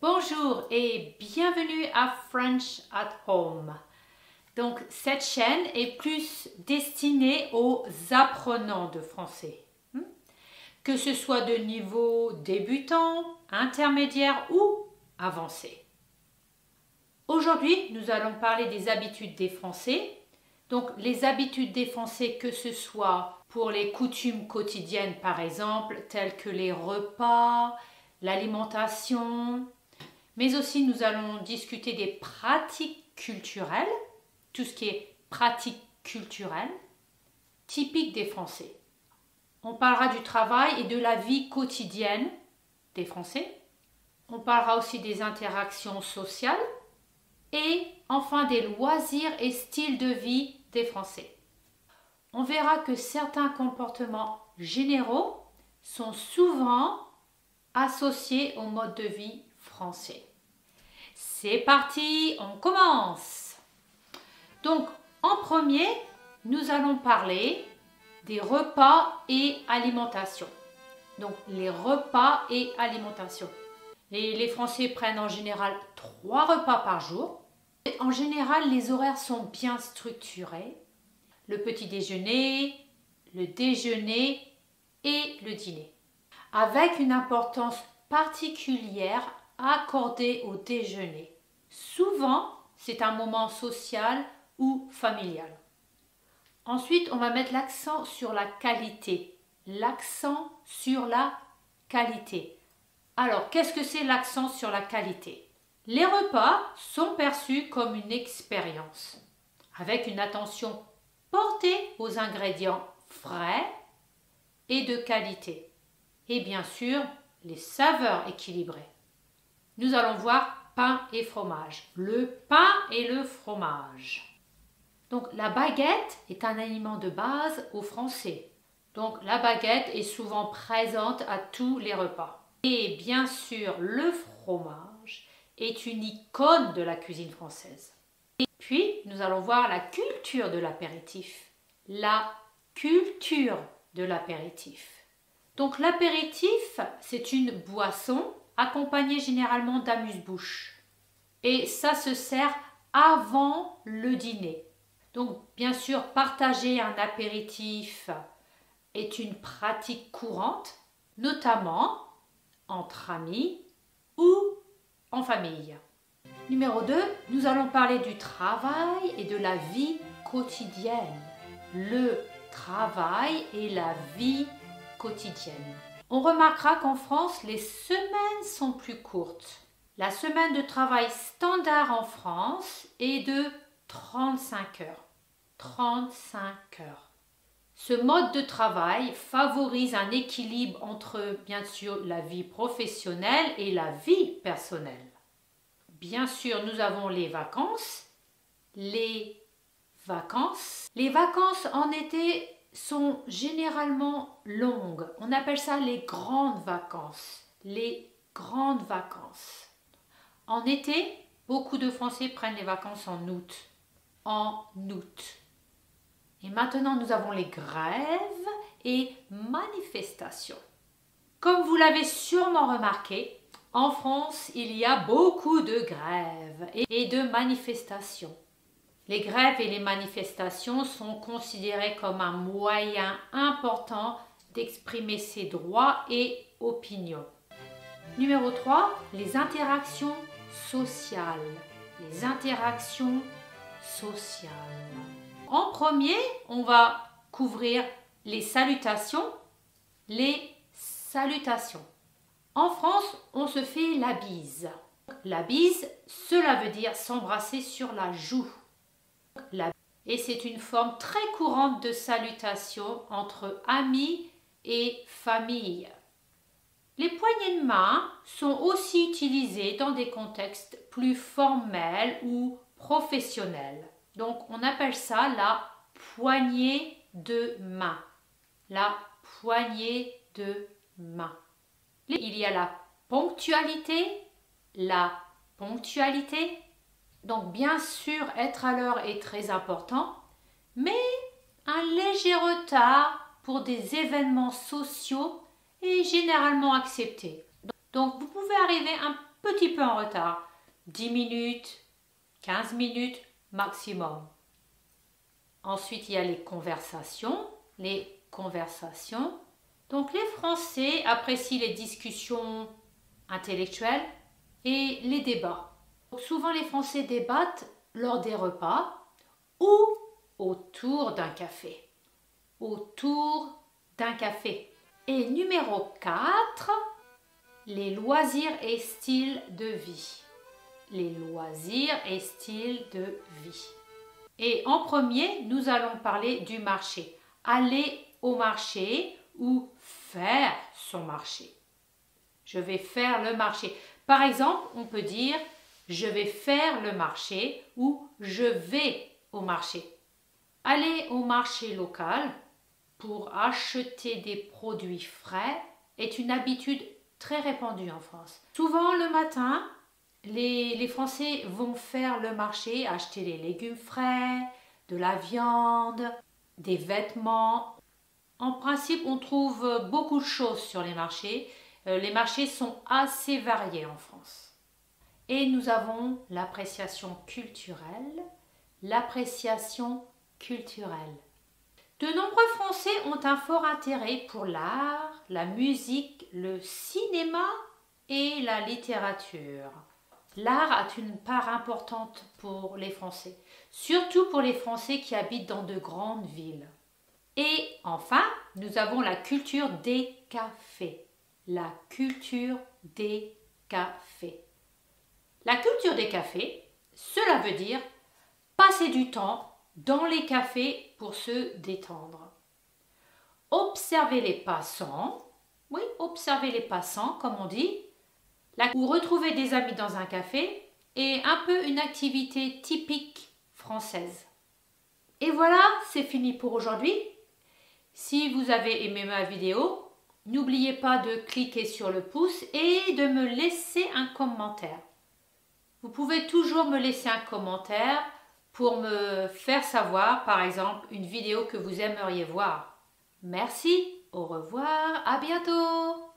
Bonjour et bienvenue à French at Home. Donc cette chaîne est plus destinée aux apprenants de français, que ce soit de niveau débutant, intermédiaire ou avancé. Aujourd'hui, nous allons parler des habitudes des Français. Donc les habitudes des Français, que ce soit pour les coutumes quotidiennes par exemple, telles que les repas, l'alimentation, mais aussi nous allons discuter des pratiques culturelles, tout ce qui est pratique culturelle, typique des Français. On parlera du travail et de la vie quotidienne des Français. On parlera aussi des interactions sociales et enfin des loisirs et styles de vie des Français. On verra que certains comportements généraux sont souvent associés au mode de vie français. C'est parti, on commence. Donc, en premier, nous allons parler des repas et alimentation. Donc, les repas et alimentation. Les Français prennent en général 3 repas par jour. En général, les horaires sont bien structurés. Le petit déjeuner, le déjeuner et le dîner. Avec une importance particulière accordée au déjeuner. Souvent, c'est un moment social ou familial. Ensuite, on va mettre l'accent sur la qualité. L'accent sur la qualité. Alors, qu'est-ce que c'est l'accent sur la qualité? Les repas sont perçus comme une expérience, avec une attention portée aux ingrédients frais et de qualité. Et bien sûr, les saveurs équilibrées. Nous allons voir pain et fromage. Le pain et le fromage. Donc la baguette est un aliment de base aux Français. Donc la baguette est souvent présente à tous les repas. Et bien sûr, le fromage est une icône de la cuisine française. Et puis, nous allons voir la culture de l'apéritif. La culture de l'apéritif. Donc l'apéritif, c'est une boisson accompagnée généralement d'amuse-bouche. Et ça se sert avant le dîner. Donc bien sûr, partager un apéritif est une pratique courante, notamment entre amis ou en famille. Numéro 2, nous allons parler du travail et de la vie quotidienne. Le travail et la vie quotidienne. On remarquera qu'en France, les semaines sont plus courtes. La semaine de travail standard en France est de 35 heures. 35 heures. Ce mode de travail favorise un équilibre entre, bien sûr, la vie professionnelle et la vie personnelle. Bien sûr, nous avons les vacances. Les vacances en été sont généralement longues. On appelle ça les grandes vacances. Les grandes vacances. En été, beaucoup de Français prennent les vacances en août. En août. Et maintenant, nous avons les grèves et manifestations. Comme vous l'avez sûrement remarqué, en France, il y a beaucoup de grèves et de manifestations. Les grèves et les manifestations sont considérées comme un moyen important d'exprimer ses droits et opinions. Numéro 3, les interactions sociales. Les interactions sociales. En premier, on va couvrir les salutations. Les salutations. En France, on se fait la bise. La bise, cela veut dire s'embrasser sur la joue. Et c'est une forme très courante de salutation entre amis et famille. Les poignées de main sont aussi utilisées dans des contextes plus formels ou professionnels. Donc on appelle ça la poignée de main. La poignée de main. Il y a la ponctualité. La ponctualité. Donc bien sûr, être à l'heure est très important, mais un léger retard pour des événements sociaux est généralement accepté. Donc vous pouvez arriver un petit peu en retard. 10 minutes, 15 minutes maximum. Ensuite, il y a les conversations. Les conversations. Donc, les Français apprécient les discussions intellectuelles et les débats. Donc, souvent, les Français débattent lors des repas ou autour d'un café. Autour d'un café. Et numéro 4, les loisirs et styles de vie. Les loisirs et styles de vie. Et en premier, nous allons parler du marché. Aller au marché ou faire son marché. Je vais faire le marché. Par exemple, on peut dire je vais faire le marché ou je vais au marché. Aller au marché local pour acheter des produits frais est une habitude très répandue en France. Souvent le matin, les Français vont faire le marché, acheter des légumes frais, de la viande, des vêtements. En principe, on trouve beaucoup de choses sur les marchés. Les marchés sont assez variés en France. Et nous avons l'appréciation culturelle. L'appréciation culturelle. De nombreux Français ont un fort intérêt pour l'art, la musique, le cinéma et la littérature. L'art a une part importante pour les Français, surtout pour les Français qui habitent dans de grandes villes. Et enfin, nous avons la culture des cafés. La culture des cafés. La culture des cafés, cela veut dire passer du temps dans les cafés pour se détendre. Observer les passants, oui, observer les passants, comme on dit, ou retrouver des amis dans un café est un peu une activité typique française. Et voilà, c'est fini pour aujourd'hui. Si vous avez aimé ma vidéo, n'oubliez pas de cliquer sur le pouce et de me laisser un commentaire. Vous pouvez toujours me laisser un commentaire pour me faire savoir, par exemple, une vidéo que vous aimeriez voir. Merci, au revoir, à bientôt!